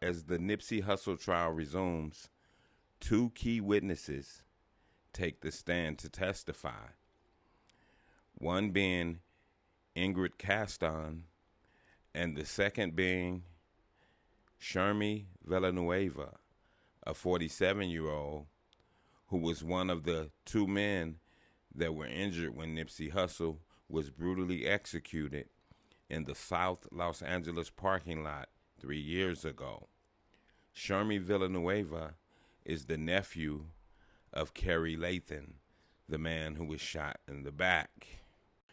As the Nipsey Hussle trial resumes, two key witnesses take the stand to testify, one being Ingrid Caston and the second being Shermi Villanueva, a 47-year-old who was one of the two men that were injured when Nipsey Hussle was brutally executed in the South Los Angeles parking lot 3 years ago. Shermi Villanueva is the nephew of Kerry Lathan, the man who was shot in the back.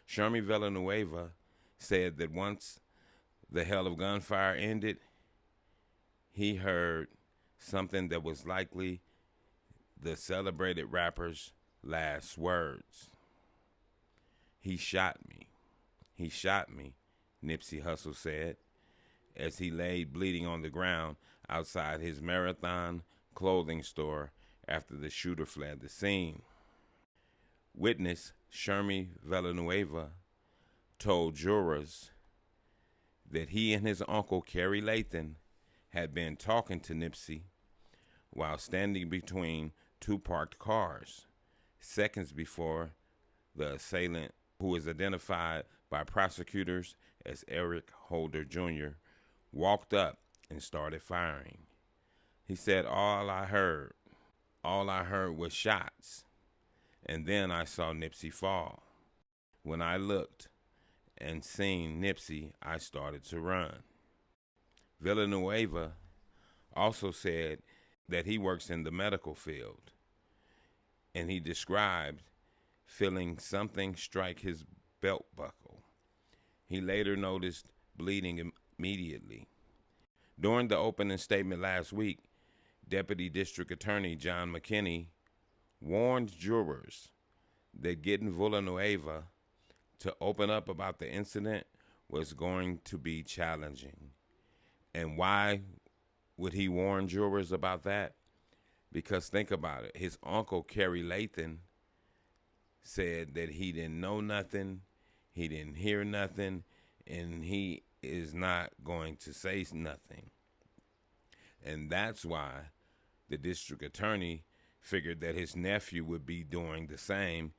Shermi Villanueva said that once the hell of gunfire ended, he heard something that was likely the celebrated rapper's last words. "He shot me. He shot me," Nipsey Hussle said, as he lay bleeding on the ground outside his Marathon clothing store after the shooter fled the scene. Witness Shermi Villanueva told jurors that he and his uncle Kerry Lathan had been talking to Nipsey while standing between two parked cars, seconds before the assailant, who was identified by prosecutors as Eric Holder Jr., walked up and started firing. He said, all I heard was shots, and then I saw Nipsey fall. When I looked and seen Nipsey, I started to run." Villanueva also said that he works in the medical field, and he described feeling something strike his belt buckle. He later noticed bleeding immediately. During the opening statement last week, Deputy District Attorney John McKinney warned jurors that getting Villanueva to open up about the incident was going to be challenging. And why would he warn jurors about that? Because think about it. His uncle, Kerry Lathan, said that he didn't know nothing, he didn't hear nothing, and he is not going to say nothing. And that's why the district attorney figured that his nephew would be doing the same,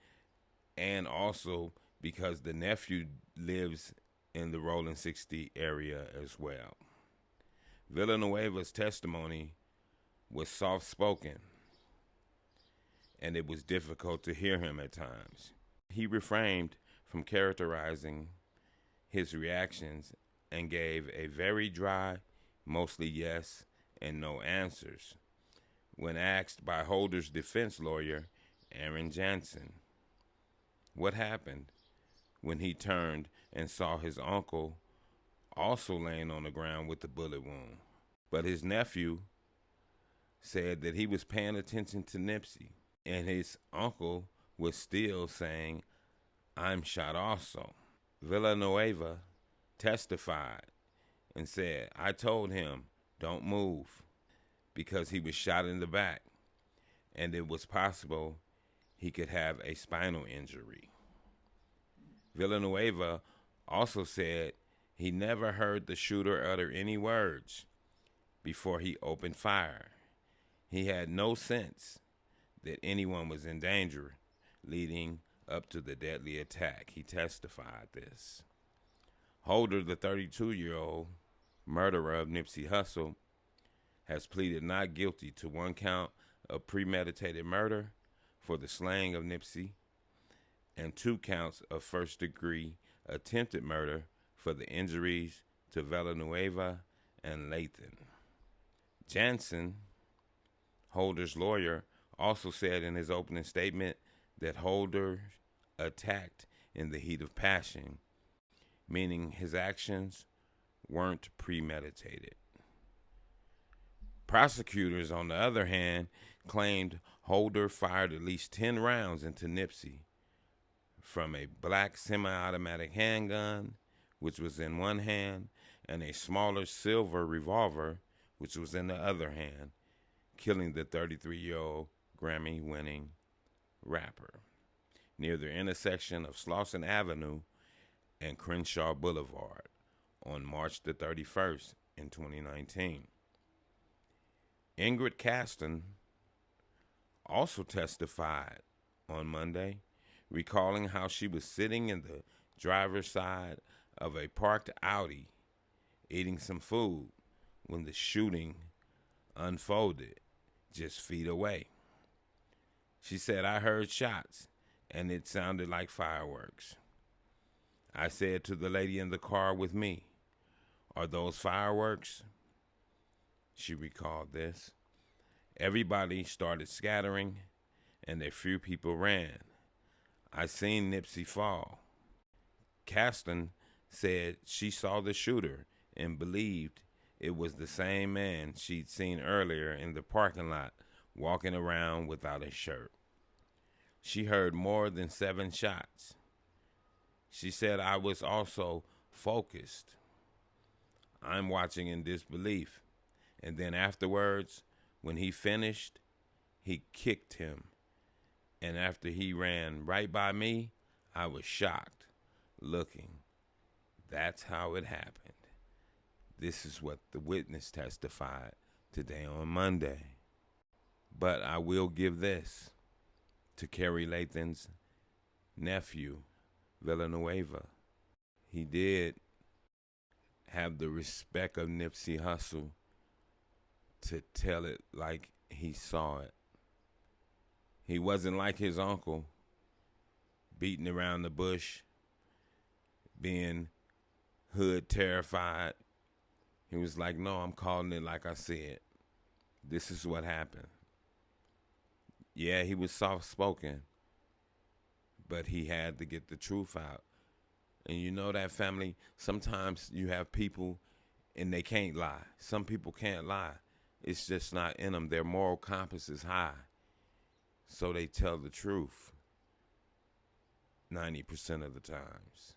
and also because the nephew lives in the Rolling 60 area as well. Villanueva's testimony was soft-spoken, and it was difficult to hear him at times. He refrained from characterizing his reactions and gave a very dry, mostly yes and no answers when asked by Holder's defense lawyer, Aaron Jansen, what happened when he turned and saw his uncle also laying on the ground with the bullet wound. But his nephew said that he was paying attention to Nipsey, and his uncle was still saying, "I'm shot also." Villanueva testified and said, "I told him, don't move," because he was shot in the back, and it was possible he could have a spinal injury. Villanueva also said he never heard the shooter utter any words before he opened fire. He had no sense that anyone was in danger leading up to the deadly attack. He testified this. Holder, the 32-year-old murderer of Nipsey Hussle, has pleaded not guilty to one count of premeditated murder for the slaying of Nipsey and 2 counts of first-degree attempted murder for the injuries to Villanueva and Lathan. Jansen, Holder's lawyer, also said in his opening statement that Holder attacked in the heat of passion, meaning his actions weren't premeditated. Prosecutors, on the other hand, claimed Holder fired at least 10 rounds into Nipsey from a black semi-automatic handgun, which was in one hand, and a smaller silver revolver, which was in the other hand, killing the 33-year-old Grammy-winning rapper near the intersection of Slauson Avenue and Crenshaw Boulevard on March the 31st in 2019. Ingrid Caston also testified on Monday, recalling how she was sitting in the driver's side of a parked Audi eating some food when the shooting unfolded just feet away. She said, "I heard shots and it sounded like fireworks. I said to the lady in the car with me, 'Are those fireworks?'" She recalled this. "Everybody started scattering and a few people ran. I seen Nipsey fall." Caston said she saw the shooter and believed it was the same man she'd seen earlier in the parking lot walking around without a shirt. She heard more than 7 shots. She said, "I was also focused. I'm watching in disbelief. And then afterwards, when he finished, he kicked him. And after he ran right by me, I was shocked, looking. That's how it happened." This is what the witness testified today on Monday. But I will give this to Kerry Lathan's nephew, Villanueva. He did have the respect of Nipsey Hussle to tell it like he saw it. He wasn't like his uncle, beating around the bush, being hood terrified. He was like, "No, I'm calling it like I see it. This is what happened." Yeah, he was soft-spoken, but he had to get the truth out. And you know that, family, sometimes you have people and they can't lie. Some people can't lie. It's just not in them. Their moral compass is high. So they tell the truth 90% of the times.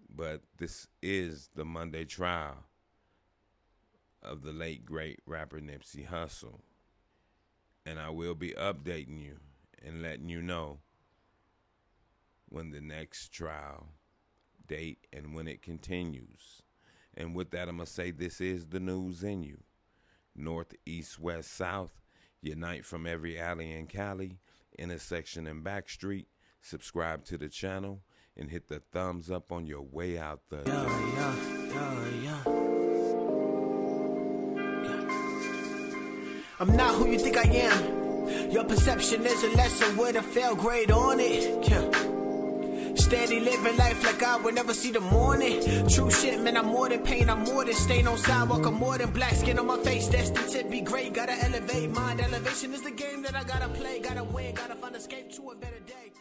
But this is the Monday trial of the late, great rapper Nipsey Hussle. And I will be updating you and letting you know when the next trial date and when it continues. And with that, I'm going to say this is the news in you. North, east, west, south, unite from every alley in Cali, intersection and back street. Subscribe to the channel and hit the thumbs up on your way out the I'm not who you think I am. Your perception is a lesson with a fail grade on it. Steady living life like I would never see the morning. True shit, man, I'm more than pain, I'm more than stain on sidewalk, I'm more than black skin on my face. Destined to be great, gotta elevate mind. Elevation is the game that I gotta play. Gotta win, gotta find escape to a better day.